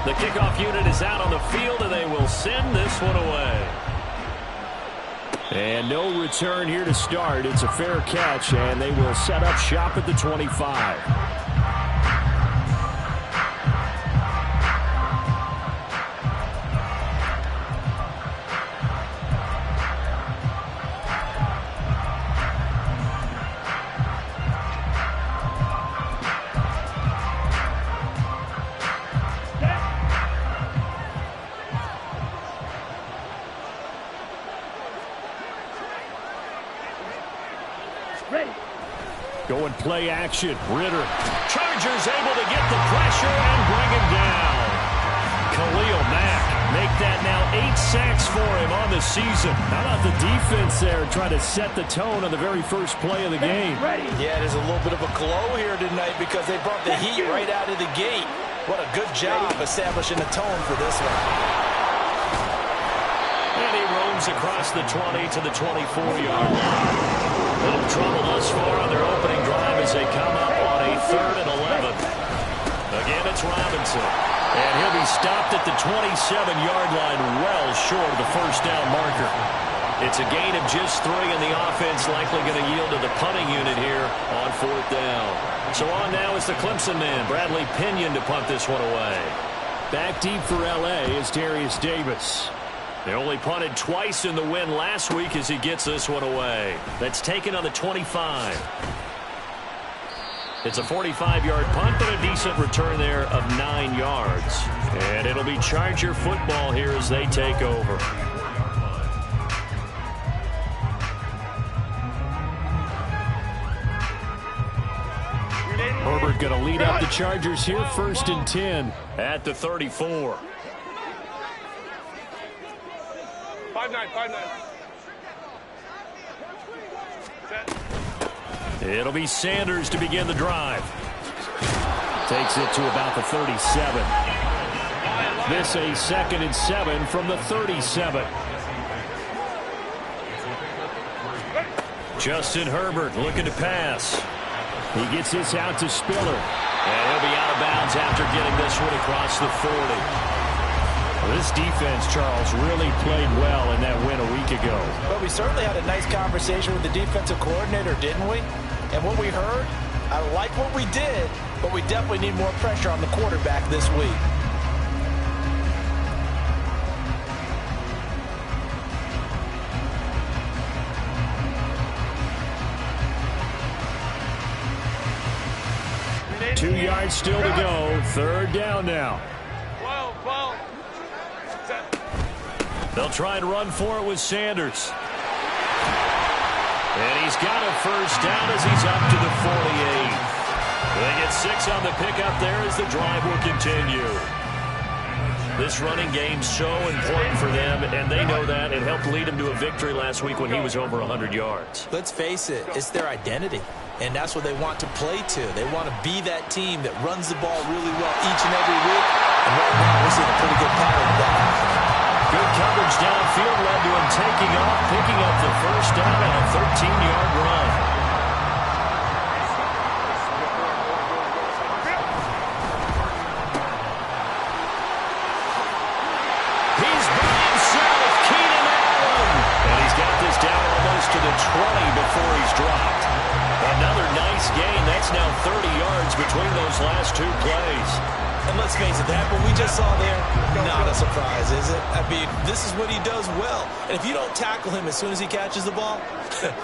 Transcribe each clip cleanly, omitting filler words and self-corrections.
The kickoff unit is out on the field, and they will send this one away. And no return here to start. It's a fair catch, and they will set up shop at the 25. Going play action. Ritter. Chargers able to get the pressure and bring him down. Khalil Mack make that now 8 sacks for him on the season. How about the defense there trying to set the tone on the very first play of the game? Yeah, there's a little bit of a glow here tonight because they brought the heat right out of the gate. What a good job establishing the tone for this one. And he roams across the 20 to the 24-yard line. Little trouble thus far on their opening drive as they come up on a 3rd and 11. Again, it's Robinson. And he'll be stopped at the 27-yard line, well short of the first down marker. It's a gain of just 3, and the offense likely going to yield to the punting unit here on 4th down. So on now is the Clemson man, Bradley Pinion, to punt this one away. Back deep for L.A. is Darius Davis. They only punted twice in the win last week as he gets this one away. That's taken on the 25. It's a 45-yard punt, but a decent return there of 9 yards. And it'll be Charger football here as they take over. Herbert going to lead up the Chargers here, 1st and 10. At the 34. 5-9. It'll be Sanders to begin the drive. Takes it to about the 37. This a 2nd and 7 from the 37. Justin Herbert looking to pass. He gets this out to Spiller. And he'll be out of bounds after getting this one across the 40. This defense, Charles, really played well in that win a week ago. But we certainly had a nice conversation with the defensive coordinator, didn't we? And what we heard, I like what we did, but we definitely need more pressure on the quarterback this week. Two yards still to go. 3rd down now. 12. They'll try and run for it with Sanders. And he's got a first down as he's up to the 48. They get 6 on the pickup there as the drive will continue. This running game's so important for them, and they know that. It helped lead them to a victory last week when he was over 100 yards. Let's face it, it's their identity, and that's what they want to play to. They want to be that team that runs the ball really well each and every week, and right now we're seeing a pretty good pattern of that. Good coverage downfield led to him taking off, picking up the first down on a 13-yard run. He's by himself, Keenan Allen. And he's got this down almost to the 20 before he's dropped. Another nice gain. That's now 30 yards between those last 2 plays. And let's face it, that what we just saw there, not a surprise, is it? I mean, this is what he does well. And if you don't tackle him as soon as he catches the ball,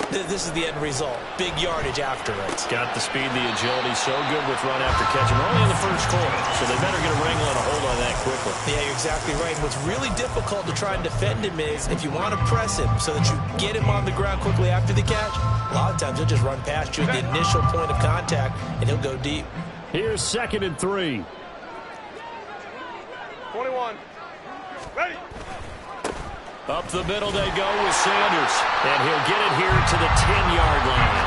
this is the end result. Big yardage after it. Got the speed, the agility, so good with run after catch. And we're only in the first quarter, so they better get a wrangle and a hold on that quickly. Yeah, you're exactly right. What's really difficult to try and defend him is if you want to press him so that you get him on the ground quickly after the catch, a lot of times he'll just run past you at the initial point of contact, and he'll go deep. Here's 2nd and 3. 21. Ready. Up the middle they go with Sanders. And he'll get it here to the 10-yard line.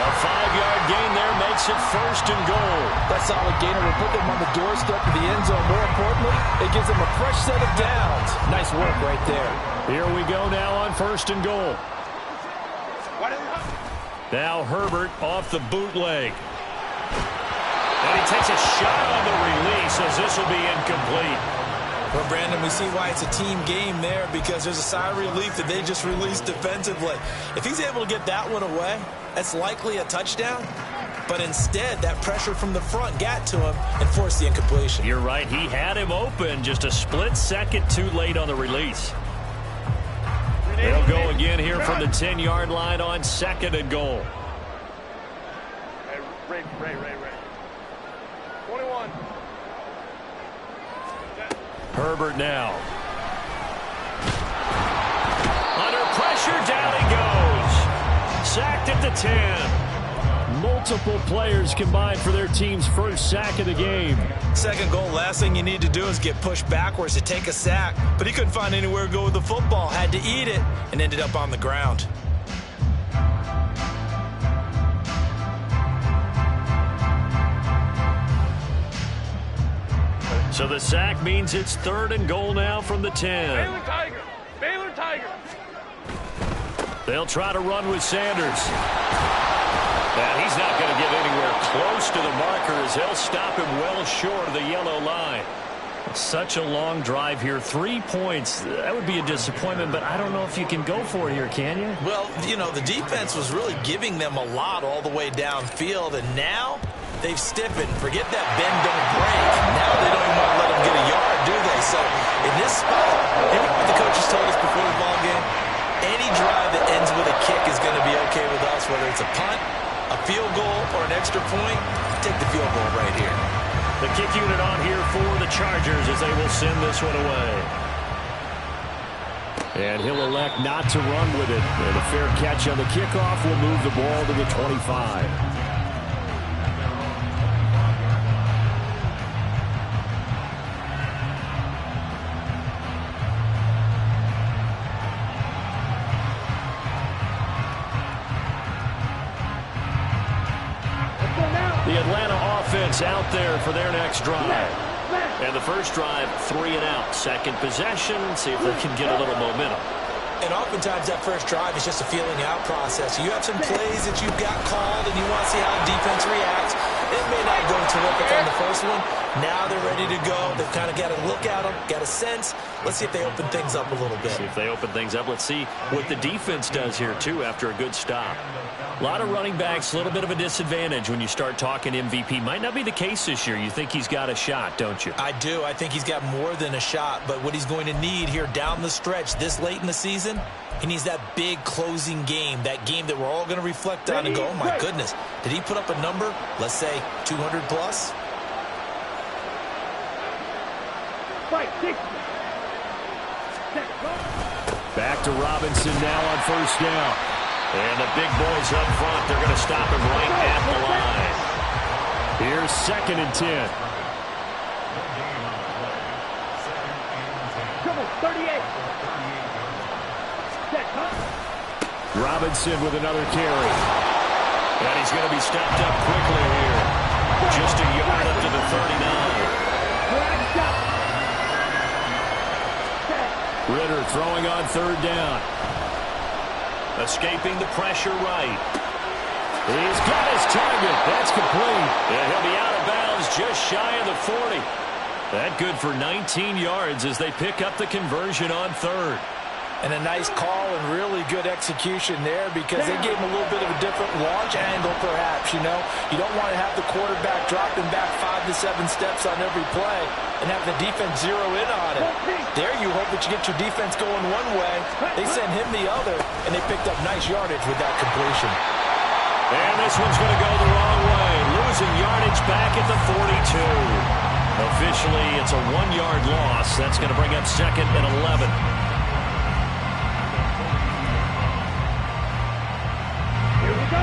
A 5-yard gain there makes it 1st and goal. That solid gainer will put them on the doorstep of the end zone. More importantly, it gives them a fresh set of downs. Nice work right there. Here we go now on 1st and goal. Now Herbert off the bootleg. And he takes a shot on the release as this will be incomplete. Well, Brandon, we see why it's a team game there, because there's a sigh of relief that they just released defensively. If he's able to get that one away, that's likely a touchdown. But instead, that pressure from the front got to him and forced the incompletion. You're right. He had him open, just a split second too late on the release. They'll go again here from the 10-yard line on 2nd and goal. Ray. 21. Herbert now. Under pressure, down he goes. Sacked at the 10. Multiple players combined for their team's first sack of the game. 2nd goal, last thing you need to do is get pushed backwards to take a sack. But he couldn't find anywhere to go with the football. Had to eat it and ended up on the ground. So the sack means it's 3rd and goal now from the 10. Baylor Tiger. They'll try to run with Sanders. And he's not going to get anywhere close to the marker as he'll stop him well short of the yellow line. Such a long drive here. 3 points. That would be a disappointment, but I don't know if you can go for it here, can you? Well, you know, the defense was really giving them a lot all the way downfield, and now they've stiffened. Forget that bend, don't break. Now they don't even want to let them get a yard, do they? So in this spot, you know what the coaches told us before the ball game? Any drive that ends with a kick is going to be okay with us, whether it's a punt, a field goal, or an extra point. Take the field goal right here. The kick unit on here for the Chargers as they will send this one away. And he'll elect not to run with it. And a fair catch on the kickoff will move the ball to the 25. The Atlanta offense out there for their next drive. And the first drive, 3 and out. Second possession, see if they can get a little momentum. And oftentimes that first drive is just a feeling out process. You have some plays that you've got called and you want to see how the defense reacts. It may not go terrific on the first one. Now they're ready to go. They've kind of got a look at them, got a sense. Let's see if they open things up a little bit. See if they open things up. Let's see what the defense does here, too, after a good stop. A lot of running backs, a little bit of a disadvantage when you start talking MVP. Might not be the case this year. You think he's got a shot, don't you? I do. I think he's got more than a shot. But what he's going to need here down the stretch this late in the season, he needs that big closing game, that game that we're all going to reflect on and go, oh, my goodness, did he put up a number, let's say 200 plus? Back to Robinson now on first down. And the big boys up front, they're going to stop him right at the line. Here's 2nd and 10. 38. Robinson with another carry. And he's going to be stopped up quickly here. Just a yard up to the 39. Ritter throwing on 3rd down. Escaping the pressure right. He's got his target. That's complete. And he'll be out of bounds just shy of the 40. That good for 19 yards as they pick up the conversion on 3rd. And a nice call and really good execution there because they gave him a little bit of a different launch angle perhaps, you know. You don't want to have the quarterback dropping back 5 to 7 steps on every play and have the defense zero in on it. There you hope that you get your defense going one way. They send him the other, and they picked up nice yardage with that completion. And this one's going to go the wrong way. Losing yardage back at the 42. Officially, it's a 1-yard loss. That's going to bring up 2nd and 11. Here we go.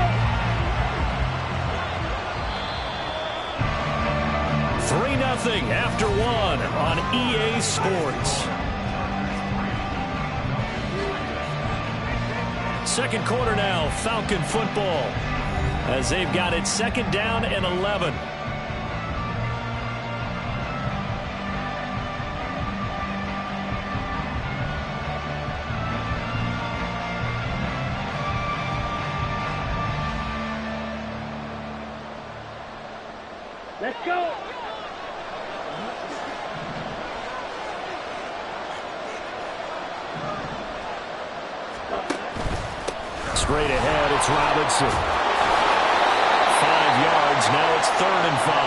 3-0 after 1 on EA Sports. Second quarter now, Falcon football, as they've got it 2nd down and 11. Let's go. Straight ahead, it's Robinson. 5 yards, now it's 3rd and 5.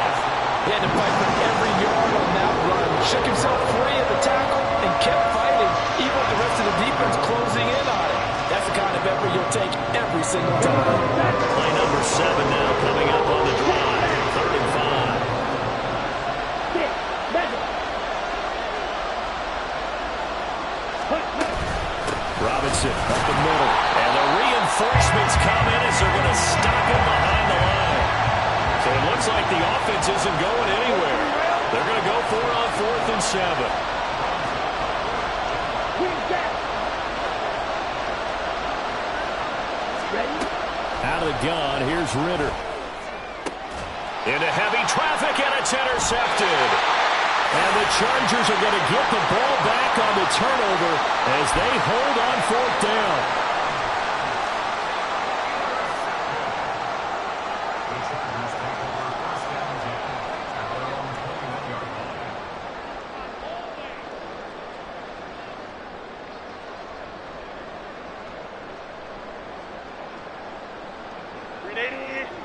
He had to fight for every yard on that run. Shook himself free of the tackle and kept fighting, even with the rest of the defense closing in on it. That's the kind of effort you'll take every single time. Play number 7 now coming up on the drive. 3rd and 5. Robinson up the middle. And the reinforcements come in as they're going to stop him behind the line. So it looks like the offense isn't going anywhere. They're going to go for it on 4th and 7. Out of the gun, here's Ritter. Into heavy traffic, and it's intercepted. And the Chargers are going to get the ball back on the turnover as they hold on 4th down.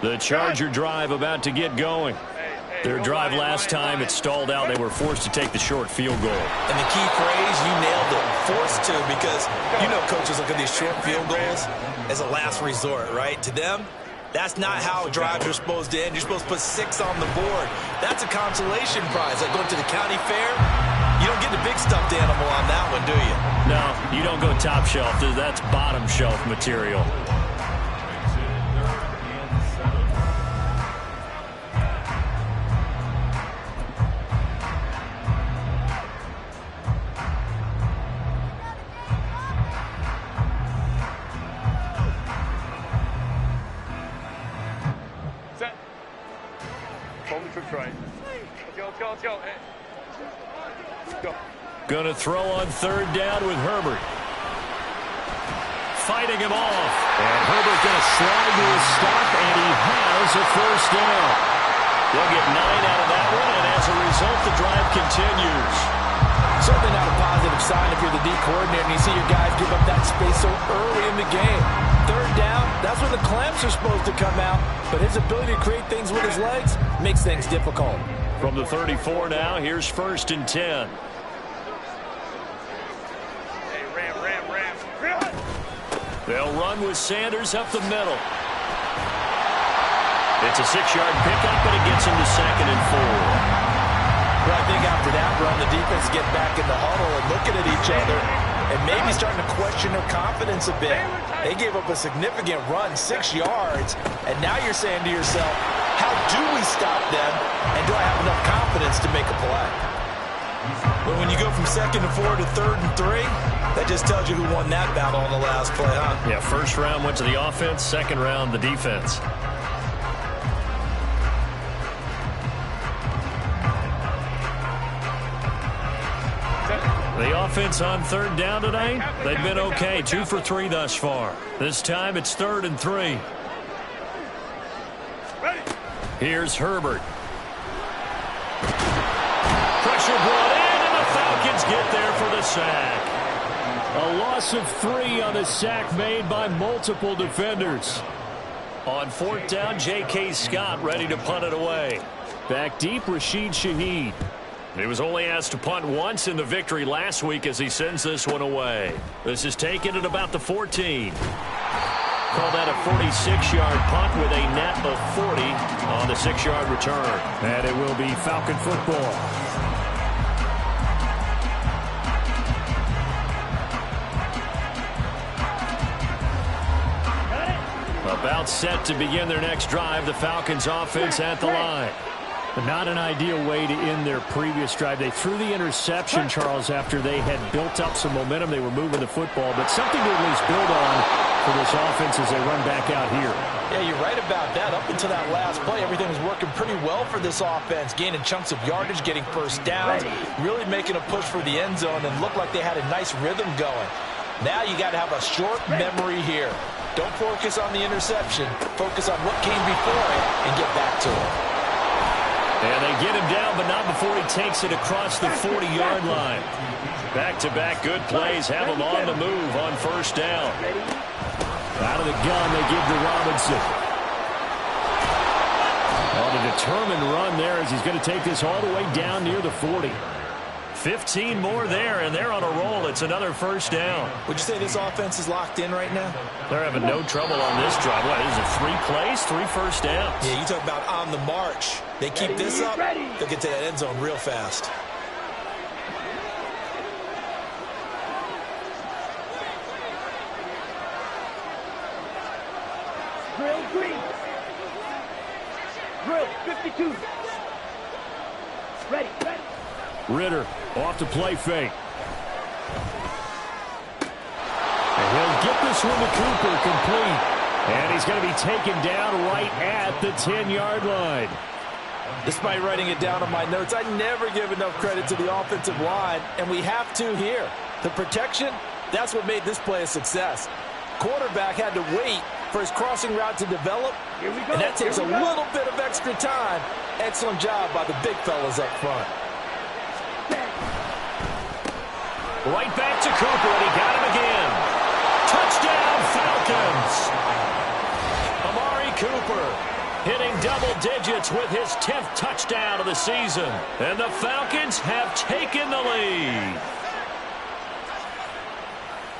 The Charger drive about to get going. Their drive last time, it stalled out. They were forced to take the short field goal. And the key phrase, you nailed it, forced to, because you know coaches look at these short field goals as a last resort, right? To them, that's not how drives are supposed to end. You're supposed to put 6 on the board. That's a consolation prize. Like going to the county fair, you don't get the big stuffed animal on that one, do you? No, you don't go top shelf. That's bottom shelf material. Let's go. Go. Going to throw on 3rd down with Herbert. Fighting him off. And Herbert going to slide to his stop, and he has a 1st down. They'll get 9 out of that one, and as a result, the drive continues. Certainly not a positive sign if you're the D coordinator and you see your guys give up that space so early in the game. 3rd down, that's when the clamps are supposed to come out, but his ability to create things with his legs makes things difficult. From the 34 now, here's 1st and 10. Hey, ram. They'll run with Sanders up the middle. It's a 6-yard pickup, but it gets him to 2nd and 4. Well, I think after that run, the defense get back in the huddle and looking at each other and maybe starting to question their confidence a bit. They gave up a significant run, 6 yards, and now you're saying to yourself, how do we stop them, and do I have enough confidence to make a play? But when you go from 2nd and 4 to 3rd and 3, that just tells you who won that battle on the last play, huh? Yeah, 1st round went to the offense, 2nd round the defense. The offense on 3rd down tonight, they've been okay. 2 for 3 thus far. This time it's 3rd and 3. Here's Herbert. Pressure brought in, and the Falcons get there for the sack. A loss of 3 on the sack made by multiple defenders. On 4th down, J.K. Scott ready to punt it away. Back deep, Rashid Shaheed. He was only asked to punt once in the victory last week as he sends this one away. This is taken at about the 14. Call that a 46-yard punt with a net of 40 on the 6-yard return. And it will be Falcon football. About set to begin their next drive, the Falcons offense at the line. But not an ideal way to end their previous drive. They threw the interception, Charles, after they had built up some momentum. They were moving the football, but something to at least build on for this offense as they run back out here. Yeah, you're right about that. Up until that last play, everything was working pretty well for this offense, gaining chunks of yardage, getting 1st downs, really making a push for the end zone, and looked like they had a nice rhythm going. Now you got to have a short memory here. Don't focus on the interception. Focus on what came before it and get back to it. And they get him down, but not before he takes it across the 40-yard line. Back-to-back good plays have him on the move on first down. Out of the gun, they give to Robinson. On a determined run there as he's going to take this all the way down near the 40. 15 more there, and they're on a roll. It's another first down. Would you say this offense is locked in right now? They're having no trouble on this drive. What, is it 3 plays, 3 first downs? Yeah, you talk about on the march. They keep this up, they'll get to that end zone real fast. Drill green. Drill 52. Ready. Ritter off to play fake. And he'll get this one to Cooper complete. And he's going to be taken down right at the 10-yard line. Despite writing it down on my notes, I never give enough credit to the offensive line, and we have to here. The protection, that's what made this play a success. Quarterback had to wait for his crossing route to develop, and that takes a little bit of extra time. Excellent job by the big fellas up front. Right back to Cooper, and he got him again. Touchdown, Falcons! Amari Cooper hitting double digits with his 10th touchdown of the season. And the Falcons have taken the lead.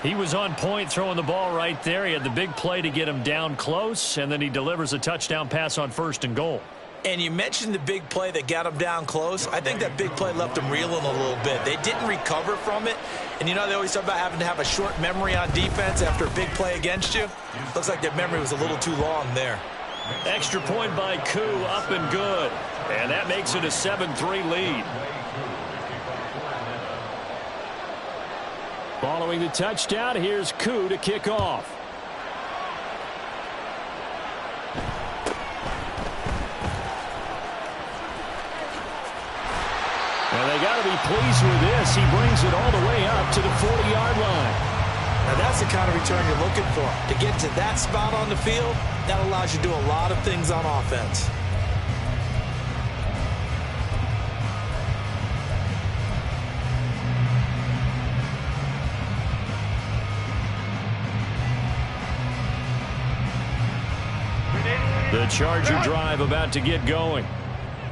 He was on point throwing the ball right there. He had the big play to get him down close, and then he delivers a touchdown pass on 1st and goal. And you mentioned the big play that got him down close. I think that big play left him reeling a little bit. They didn't recover from it. And you know they always talk about having to have a short memory on defense after a big play against you. Looks like their memory was a little too long there. Extra point by Koo, up and good. And that makes it a 7-3 lead. Following the touchdown, here's Koo to kick off. And they got to be pleased with this. He brings it all the way up to the 40-yard line. Now that's the kind of return you're looking for. To get to that spot on the field, that allows you to do a lot of things on offense. The Charger drive about to get going.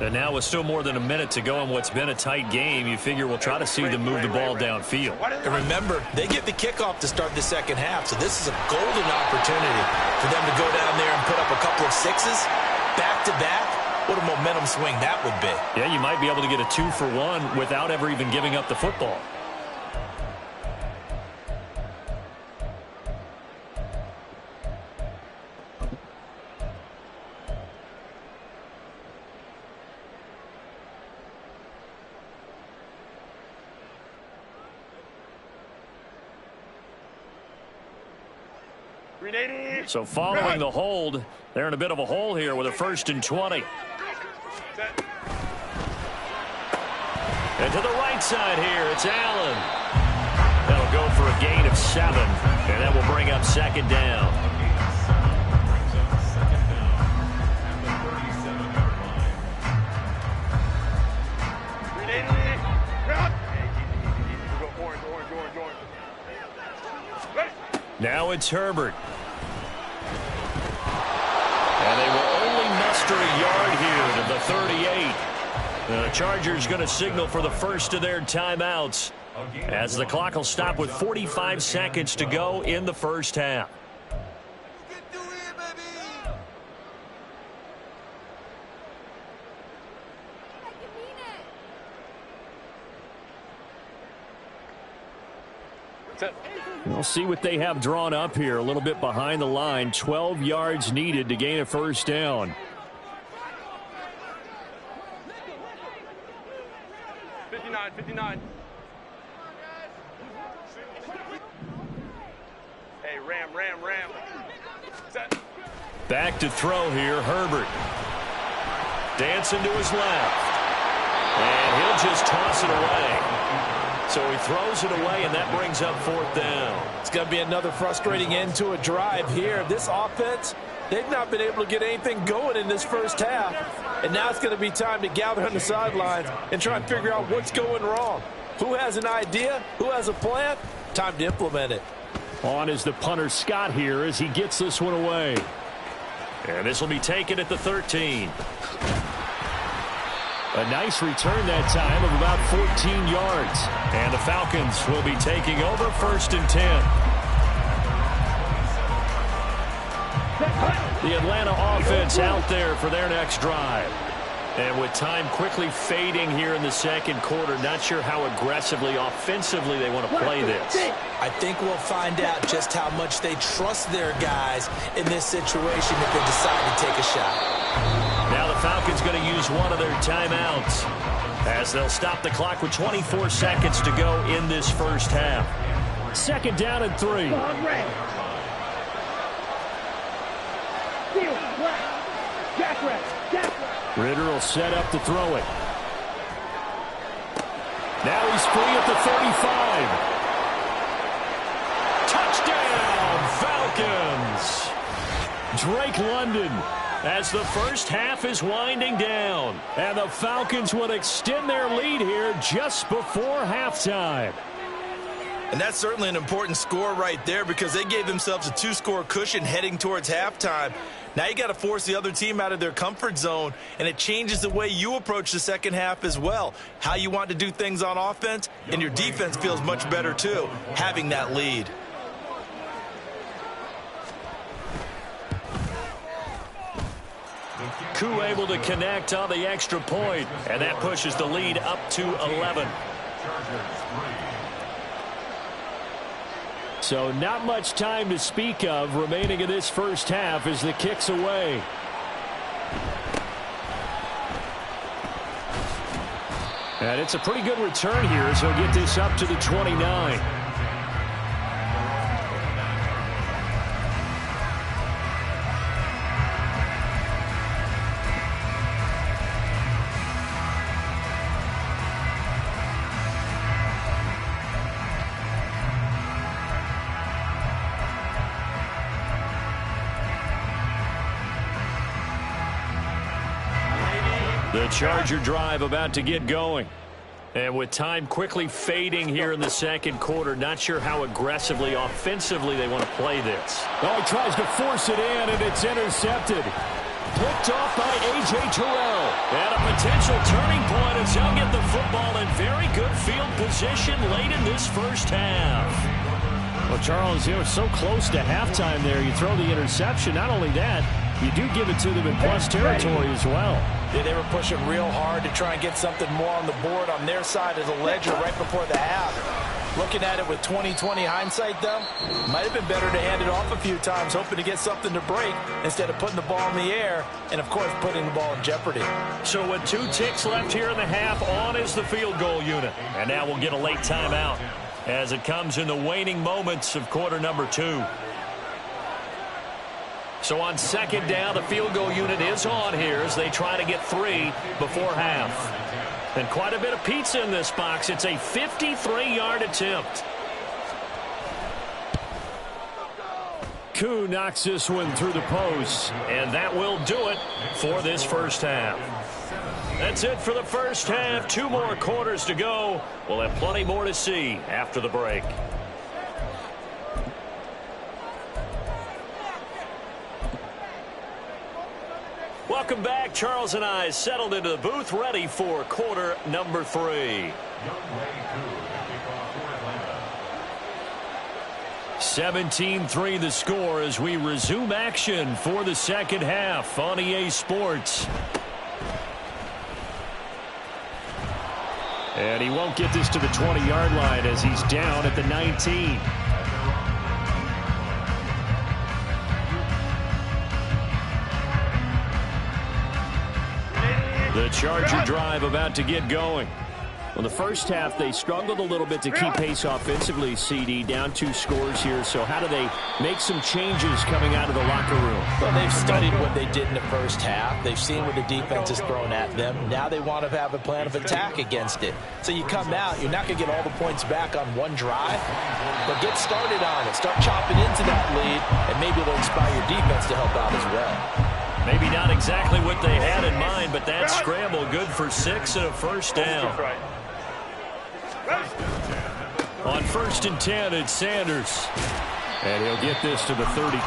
And now with still more than a minute to go in what's been a tight game, you figure we'll try to see them move the ball downfield. And remember, they get the kickoff to start the second half, so this is a golden opportunity for them to go down there and put up a couple of sixes back-to-back. What a momentum swing that would be. Yeah, you might be able to get a 2-for-1 without ever even giving up the football. So following the hold, they're in a bit of a hole here with a 1st and 20. And to the right side here, it's Allen. That'll go for a gain of 7, and that will bring up 2nd down. Now it's Herbert. And they will only muster a yard here to the 38. The Chargers going to signal for the first of their timeouts as the clock will stop with 45 seconds to go in the first half. We'll see what they have drawn up here. A little bit behind the line. 12 yards needed to gain a 1st down. 59. Hey, ram. Set. Back to throw here, Herbert. Dancing to his left. And he'll just toss it away. So he throws it away, and that brings up 4th down. It's going to be another frustrating end to a drive here. This offense They've not been able to get anything going in this first half. And now it's going to be time to gather on the sidelines and try and figure out what's going wrong. Who has an idea? Who has a plan? Time to implement it. On is the punter Scott here as he gets this one away. And this will be taken at the 13. A nice return that time of about 14 yards. And the Falcons will be taking over 1st and 10. The Atlanta offense out there for their next drive. And with time quickly fading here in the second quarter, not sure how aggressively, offensively they want to play this. I think we'll find out just how much they trust their guys in this situation if they decide to take a shot. Now the Falcons going to use one of their timeouts as they'll stop the clock with 24 seconds to go in this first half. 2nd down and 3. Ritter will set up to throw it. Now he's free at the 35. Touchdown, Falcons! Drake London as the first half is winding down. And the Falcons will extend their lead here just before halftime. And that's certainly an important score right there because they gave themselves a 2-score cushion heading towards halftime. Now you got to force the other team out of their comfort zone, and it changes the way you approach the second half as well. How you want to do things on offense, and your defense feels much better too, having that lead. Koo able to connect on the extra point, and that pushes the lead up to 11. So not much time to speak of remaining in this first half as the kick's away. And it's a pretty good return here as he'll get this up to the 29. The Charger drive about to get going. And with time quickly fading here in the second quarter, not sure how aggressively, offensively they want to play this. Oh, he tries to force it in, and it's intercepted. Picked off by A.J. Terrell. And a potential turning point as he'll get the football in very good field position late in this first half. Well, Charles, you know, so close to halftime there. You throw the interception. Not only that, you do give it to them in plus territory as well. Yeah, they were pushing real hard to try and get something more on the board on their side of the ledger right before the half. Looking at it with 20/20 hindsight, though, might have been better to hand it off a few times, hoping to get something to break instead of putting the ball in the air and, of course, putting the ball in jeopardy. So with 2 ticks left here in the half, on is the field goal unit. And now we'll get a late timeout as it comes in the waning moments of quarter number 2. So on 2nd down, the field goal unit is on here as they try to get 3 before half. And quite a bit of pizza in this box. It's a 53-yard attempt. Koo knocks this one through the post. And that will do it for this first half. That's it for the first half. 2 more quarters to go. We'll have plenty more to see after the break. Welcome back. Charles and I settled into the booth, ready for quarter number 3. 17-3 the score as we resume action for the second half on EA Sports. And he won't get this to the 20-yard line as he's down at the 19. The Charger drive about to get going. Well, the first half, they struggled a little bit to keep pace offensively, CD, down 2 scores here. So how do they make some changes coming out of the locker room? Well, they've studied what they did in the first half. They've seen what the defense has thrown at them. Now they want to have a plan of attack against it. So you come out, you're not going to get all the points back on one drive, but get started on it. Start chopping into that lead, and maybe it'll inspire your defense to help out as well. Maybe not exactly what they had in mind, but that scramble good for 6 and a first down. On 1st and 10, it's Sanders. And he'll get this to the 32.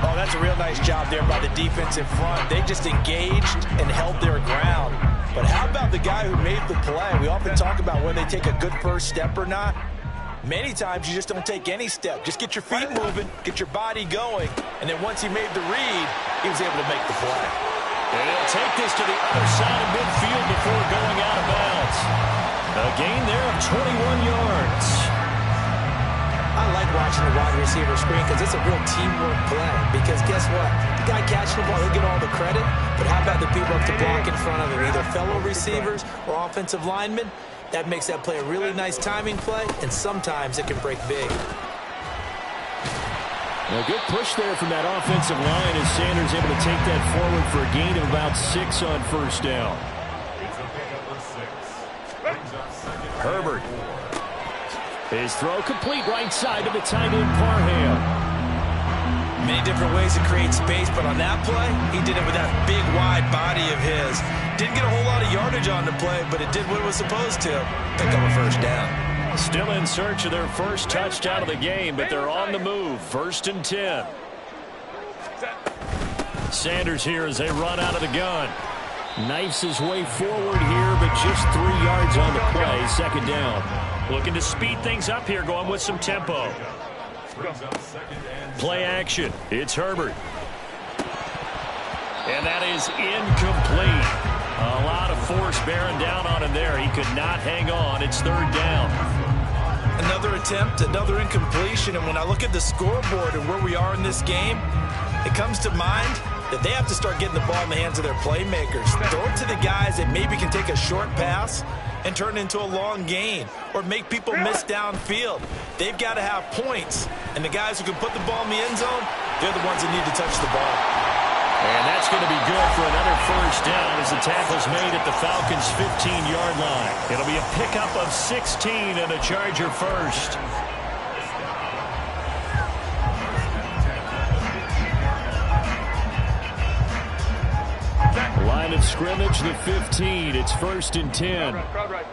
Oh, that's a real nice job there by the defense in front. They just engaged and held their ground. But how about the guy who made the play? We often talk about whether they take a good first step or not. Many times you just don't take any step. Just get your feet moving, get your body going, and then once he made the read, he was able to make the play. And he'll take this to the other side of midfield before going out of bounds. A gain there of 21 yards. I like watching the wide receiver screen because it's a real teamwork play. Because guess what? The guy catching the ball, he'll get all the credit, but how about the people up to block in front of him, either fellow receivers or offensive linemen? That makes that play a really nice timing play, and sometimes it can break big. A good push there from that offensive line as Sanders able to take that forward for a gain of about 6 on first down. Herbert. His throw complete right side to the tight end Parham. Many different ways to create space, but on that play, he did it with that big, wide body of his. Didn't get a whole lot of yardage on the play, but it did what it was supposed to. Pick up a first down. Still in search of their first touchdown of the game, but they're on the move. 1st and 10. Sanders here as they run out of the gun. Knifes his way forward here, but just 3 yards on the play. 2nd down. Looking to speed things up here, going with some tempo. Play action. It's Herbert. And that is incomplete. A lot of force bearing down on him there. He could not hang on. It's 3rd down. Another attempt, another incompletion. And when I look at the scoreboard and where we are in this game, it comes to mind that they have to start getting the ball in the hands of their playmakers. Throw it to the guys that maybe can take a short pass and turn it into a long gain or make people miss downfield. They've got to have points. And the guys who can put the ball in the end zone, they're the ones that need to touch the ball. And that's going to be good for another first down as the tackle's made at the Falcons' 15-yard line. It'll be a pickup of 16 and a Charger first. Line of scrimmage, the 15. It's 1st and 10. Crowd right.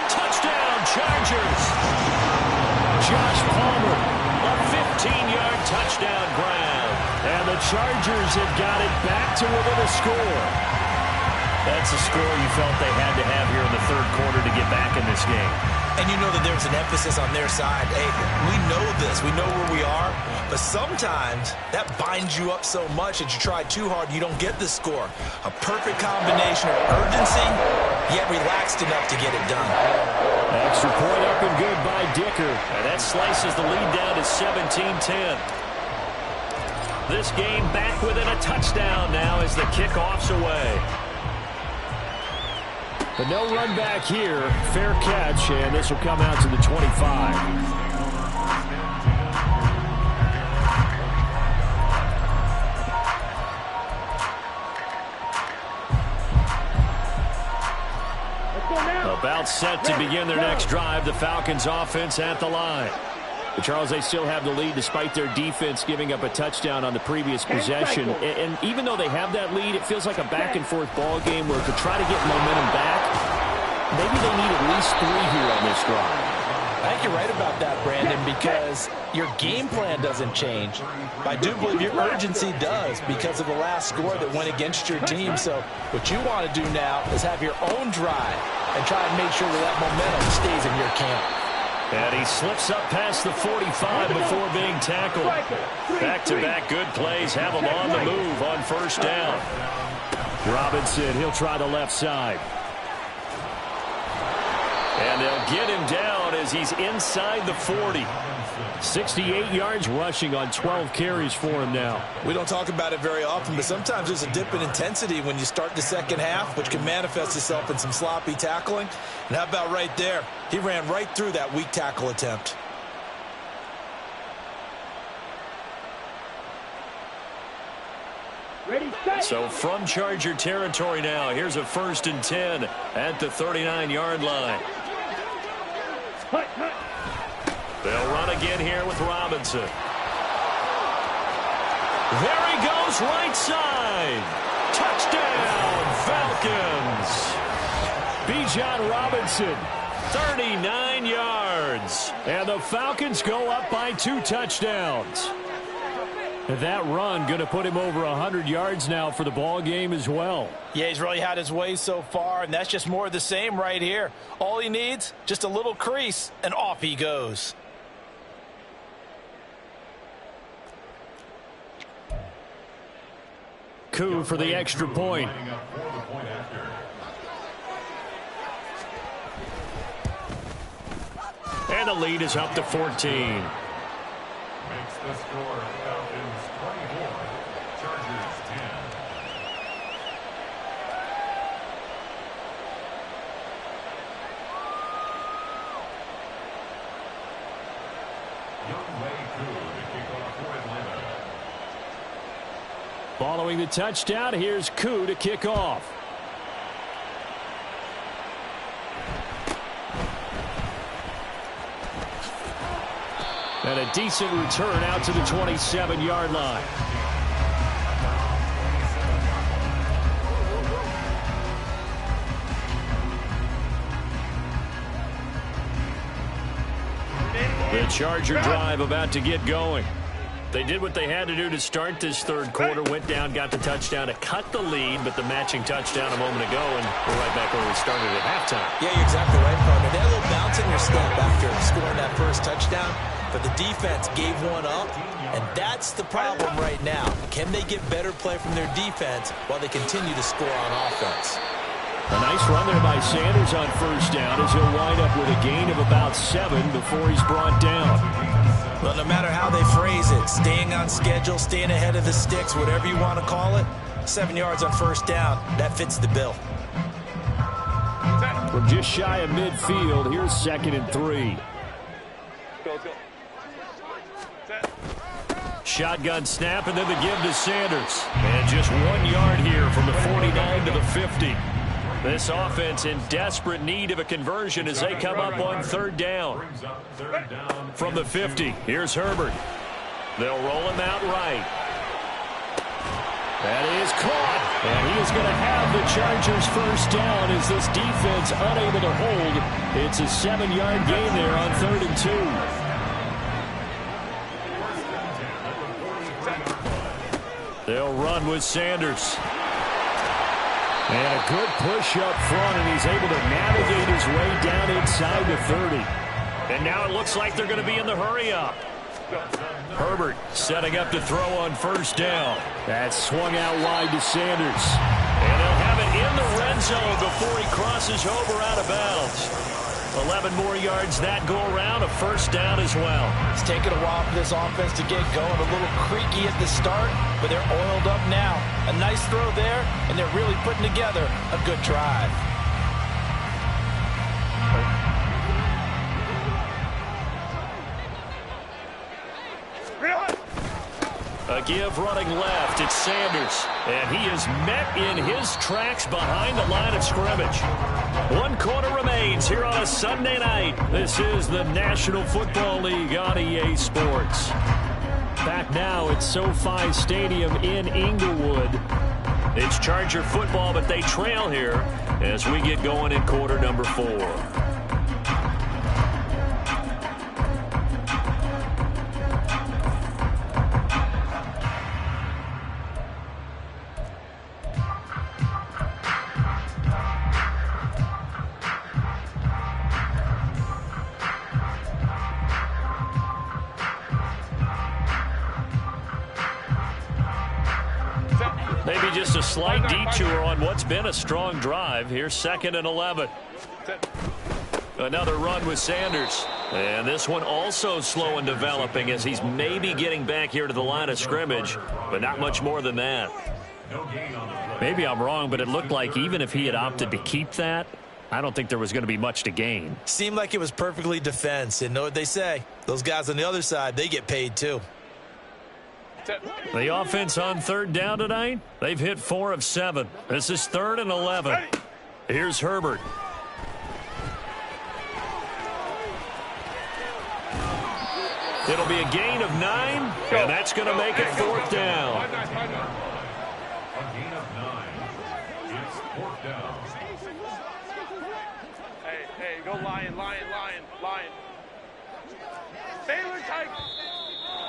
Touchdown, Chargers. Josh Palmer, a 15-yard touchdown grab. And the Chargers have got it back to within a score. That's a score you felt they had to have here in the 3rd quarter to get back in this game. And you know that there's an emphasis on their side. Hey, we know this. We know where we are. But sometimes that binds you up so much that you try too hard, you don't get the score. A perfect combination of urgency, yet relaxed enough to get it done. Extra point up and good by Dicker. And that slices the lead down to 17-10. This game back within a touchdown now as the kickoff's away. But no run back here. Fair catch, and this will come out to the 25. About set to begin their next drive. The Falcons offense at the line. But Charles, they still have the lead despite their defense giving up a touchdown on the previous possession. And even though they have that lead, it feels like a back-and-forth ball game where to try to get momentum back, maybe they need at least 3 here on this drive. I think you're right about that, Brandon, because your game plan doesn't change. I do believe your urgency does because of the last score that went against your team. So what you want to do now is have your own drive and try and make sure that momentum stays in your camp. And he slips up past the 45 before being tackled. Back-to-back good plays have him on the move on first down. Robinson, he'll try the left side. And they'll get him down as he's inside the 40. 68 yards rushing on 12 carries for him now. We don't talk about it very often, but sometimes there's a dip in intensity when you start the second half, which can manifest itself in some sloppy tackling. And how about right there? He ran right through that weak tackle attempt. Ready, set. So from Charger territory now, here's a 1st and 10 at the 39-yard line. Hut, hut. They'll run again here with Robinson. There he goes, right side. Touchdown, Falcons. Bijan Robinson, 39 yards. and the Falcons go up by 2 touchdowns. And that run going to put him over 100 yards now for the ball game as well. Yeah, he's really had his way so far, and that's just more of the same right here. All he needs, just a little crease, and off he goes. Coup for the extra point. And the lead is up to 14. Makes the score Falcons 24, Chargers 10. Young Wei Koo to kick off for Atlanta. Following the touchdown, here's Coup to kick off. And a decent return out to the 27-yard line. The Charger drive about to get going. They did what they had to do to start this third quarter, went down, got the touchdown to cut the lead, but the matching touchdown a moment ago, and we're right back where we started at halftime. Yeah, you're exactly right, partner. They had a little bounce in your step after scoring that first touchdown, but the defense gave one up, and that's the problem right now. Can they get better play from their defense while they continue to score on offense? A nice run there by Sanders on first down as he'll wind up with a gain of about 7 before he's brought down. Well, no matter how they phrase it, staying on schedule, staying ahead of the sticks, whatever you want to call it, 7 yards on first down, that fits the bill. From just shy of midfield, here's 2nd and 3. Let's go. Set. Shotgun snap, and then the give to Sanders. And just 1 yard here from the 49 to the 50. This offense in desperate need of a conversion as they come up on 3rd down. Brings up 3rd down. From the 50, here's Herbert. They'll roll him out right. That is caught. And he is going to have the Chargers first down as this defense unable to hold. It's a 7-yard gain there on 3rd and 2. They'll run with Sanders. And a good push up front, and he's able to navigate his way down inside the 30. And now it looks like they're going to be in the hurry up. Herbert setting up to throw on first down. That's swung out wide to Sanders. And they'll have it in the red zone before he crosses over out of bounds. 11 more yards that go around, a first down as well. It's taken a while for this offense to get going. A little creaky at the start, but they're oiled up now. A nice throw there, and they're really putting together a good drive. A give running left. It's Sanders. And he is met in his tracks behind the line of scrimmage. 1 quarter remains here on a Sunday night. This is the National Football League on EA Sports. Back now at SoFi Stadium in Inglewood. It's Charger football, but they trail here as we get going in quarter number 4. Maybe just a slight detour on what's been a strong drive. Here's 2nd and 11. Another run with Sanders. And this one also slow in developing as he's maybe getting back here to the line of scrimmage, but not much more than that. Maybe I'm wrong, but it looked like even if he had opted to keep that, I don't think there was going to be much to gain. Seemed like it was perfectly defense. And know what they say? Those guys on the other side, they get paid too. The offense on third down tonight, they've hit 4 of 7. This is 3rd and 11. Here's Herbert. It'll be a gain of 9, and that's going to make it 4th down. A gain of 9. It's 4th down. Hey, go lion. Baylor Tiger.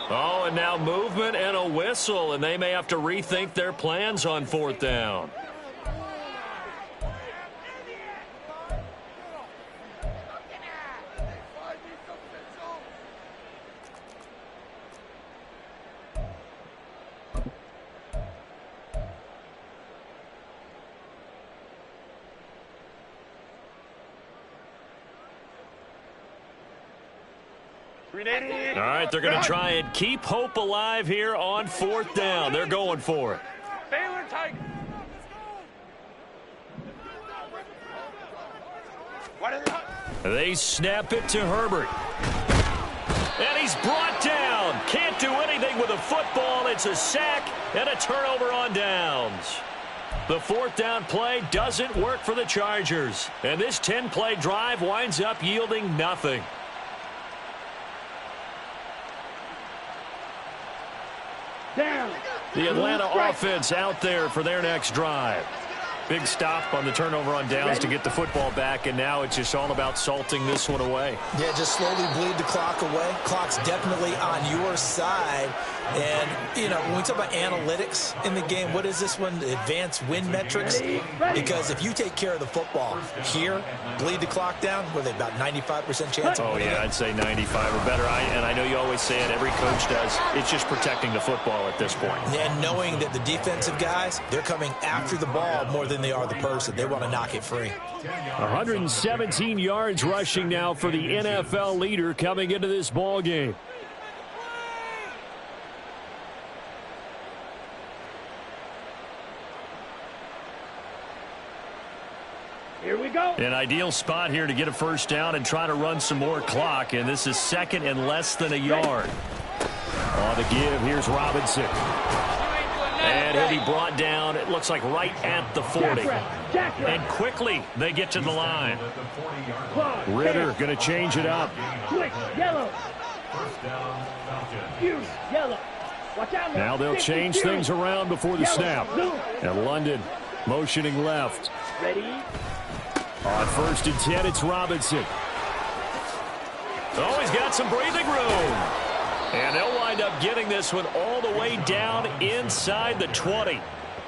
Oh, and now movement and a whistle, and they may have to rethink their plans on 4th down. All right, they're going to try and keep hope alive here on 4th down. They're going for it. Baylor Tiger. They snap it to Herbert. And he's brought down. Can't do anything with a football. It's a sack and a turnover on downs. The 4th down play doesn't work for the Chargers. And this 10-play drive winds up yielding nothing. Down. The Atlanta offense out there for their next drive. Big stop on the turnover on downs to get the football back, and now it's just all about salting this one away. Yeah, just slowly bleed the clock away. Clock's definitely on your side. And, you know, when we talk about analytics in the game, what is this one? Advanced win metrics? Because if you take care of the football here, bleed the clock down, what are they, about 95% chance of winning? Yeah, I'd say 95 or better. And I know you always say it, every coach does. It's just protecting the football at this point. And knowing that the defensive guys, they're coming after the ball more than they are the person. They want to knock it free. 117 yards rushing now for the NFL leader coming into this ball game. Here we go. An ideal spot here to get a first down and try to run some more clock, and this is 2nd and less than a yard. On the give, here's Robinson. And he'll be brought down, it looks like right at the 40. And quickly they get to the line. Ritter going to change it up. Quick, yellow. Use yellow. Watch out. Now they'll change things around before the snap. And London motioning left. Ready. On 1st and 10, it's Robinson. Oh, he's got some breathing room. And they'll wind up getting this one all the way down inside the 20.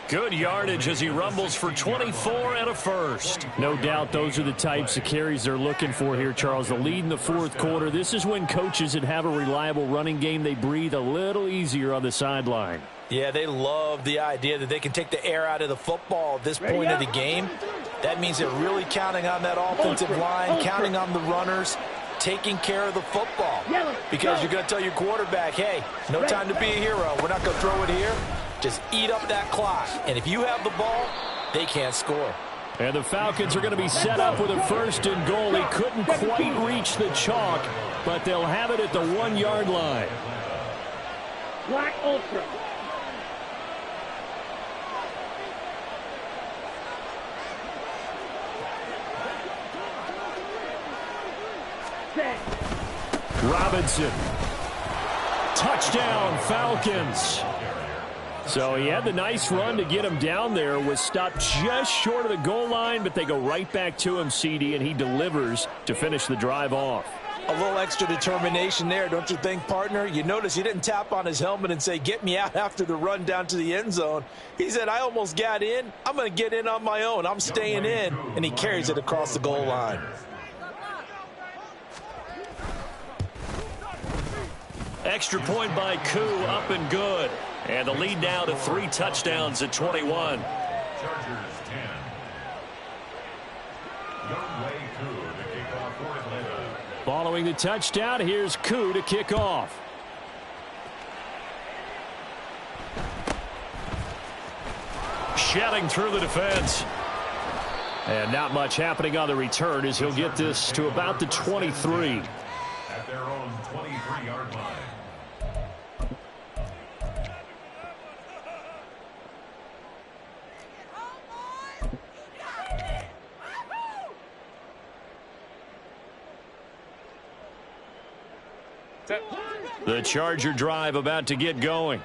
Good yardage as he rumbles for 24 and a first. No doubt those are the types of carries they're looking for here, Charles. The lead in the 4th quarter. This is when coaches that have a reliable running game, they breathe a little easier on the sideline. Yeah, they love the idea that they can take the air out of the football at this point of the game. That means they're really counting on that offensive line, counting on the runners, taking care of the football. Because you're going to tell your quarterback, hey, no time to be a hero. We're not going to throw it here. Just eat up that clock. And if you have the ball, they can't score. And the Falcons are going to be set up with a 1st and goal. He couldn't quite reach the chalk, but they'll have it at the 1-yard line. Black Ultra. Robinson. Touchdown, Falcons. So he had the nice run to get him down there, was stopped just short of the goal line, but they go right back to him, CD, and he delivers to finish the drive off. A little extra determination there, don't you think, partner? You notice he didn't tap on his helmet and say, get me out after the run down to the end zone. He said, I almost got in. I'm going to get in on my own. I'm staying in. And he carries it across the goal line. Extra point by Koo, up and good. And the lead now to 3 touchdowns at 21. Chargers 10. Young Wei Koo to kick off for Atlanta. Following the touchdown, here's Koo to kick off. Shelling through the defense. And not much happening on the return as he'll get this to about the 23. At their own 23-yard line. The Charger drive about to get going.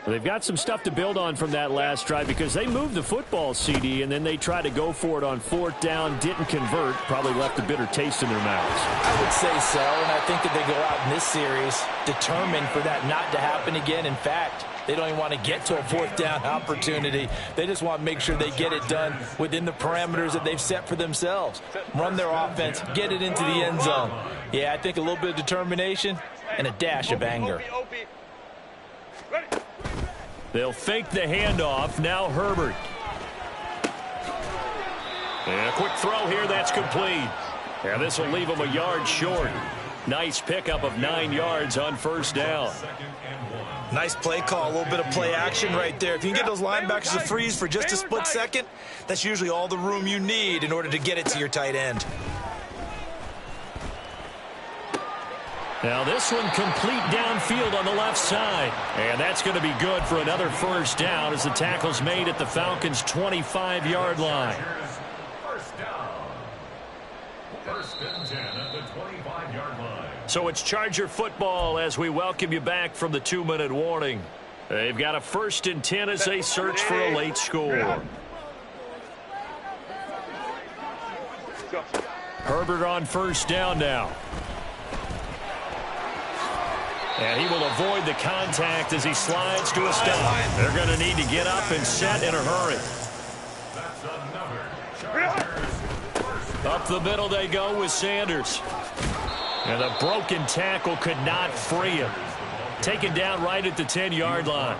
They've got some stuff to build on from that last drive because they moved the football, CD, and then they tried to go for it on fourth down, didn't convert, probably left a bitter taste in their mouths. I would say so, and I think that they go out in this series determined for that not to happen again. In fact, they don't even want to get to a fourth down opportunity. They just want to make sure they get it done within the parameters that they've set for themselves. Run their offense, get it into the end zone. Yeah, I think a little bit of determination and a dash of anger. They'll fake the handoff. Now Herbert. And a quick throw here. That's complete. And this will leave him a yard short. Nice pickup of 9 yards on first down. Nice play call, a little bit of play action right there. If you can get those linebackers to freeze for just a split second, that's usually all the room you need in order to get it to your tight end. Now this one complete downfield on the left side. And that's going to be good for another first down as the tackle's made at the Falcons' 25-yard line. First down. First and 10 at the 25-yard line. So it's Charger football as we welcome you back from the 2-minute warning. They've got a first and 10 as they search for a late score. Herbert on first down now. And he will avoid the contact as he slides to a stop. They're going to need to get up and set in a hurry. Up the middle they go with Sanders. And the broken tackle could not free him. Taken down right at the 10-yard line.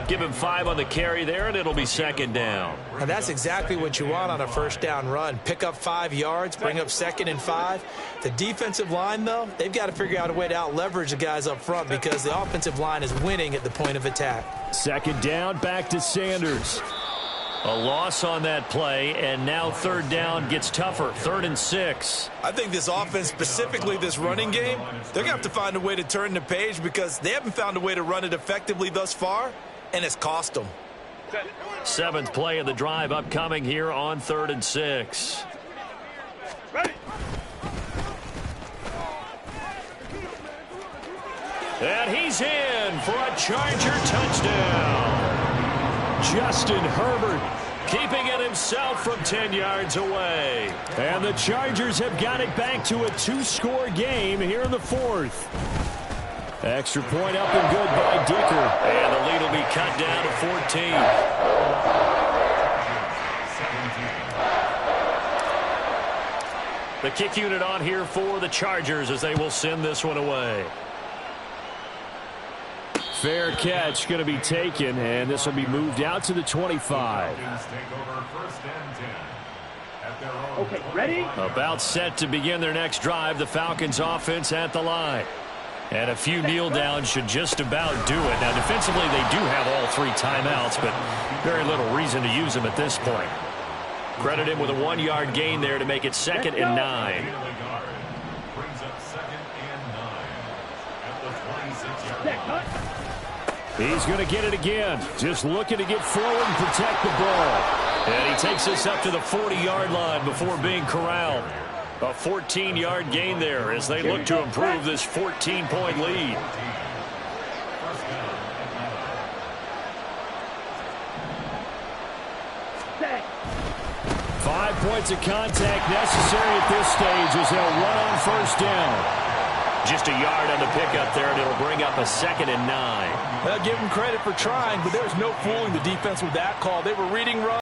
Give him 5 on the carry there, and it'll be second down. And that's exactly what you want on a first down run. Pick up 5 yards, bring up second and 5. The defensive line, though, they've got to figure out a way to out-leverage the guys up front because the offensive line is winning at the point of attack. Second down, back to Sanders. A loss on that play, and now third down gets tougher. 3rd and 6. I think this offense, specifically this running game, they're going to have to find a way to turn the page because they haven't found a way to run it effectively thus far, and it's cost them. 7th play of the drive upcoming here on 3rd and 6. And he's in for a Charger touchdown. Justin Herbert keeping it himself from 10 yards away. And the Chargers have got it back to a 2-score game here in the 4th. Extra point up and good by Dicker. And the lead will be cut down to 14. The kick unit on here for the Chargers as they will send this one away. Fair catch going to be taken, and this will be moved out to the 25. Okay, ready? About set to begin their next drive. The Falcons offense at the line. And a few kneel downs should just about do it. Now, defensively, they do have all 3 timeouts, but very little reason to use them at this point. Credit him with a 1-yard gain there to make it 2nd and 9. He's going to get it again. Just looking to get forward and protect the ball. And he takes this up to the 40-yard line before being corralled. A 14-yard gain there as they look to improve this 14-point lead. Set. 5 points of contact necessary at this stage as they'll run on first down. Just a yard on the pickup there, and it'll bring up a 2nd and 9. Give them credit for trying, but there's no fooling the defense with that call. They were reading run.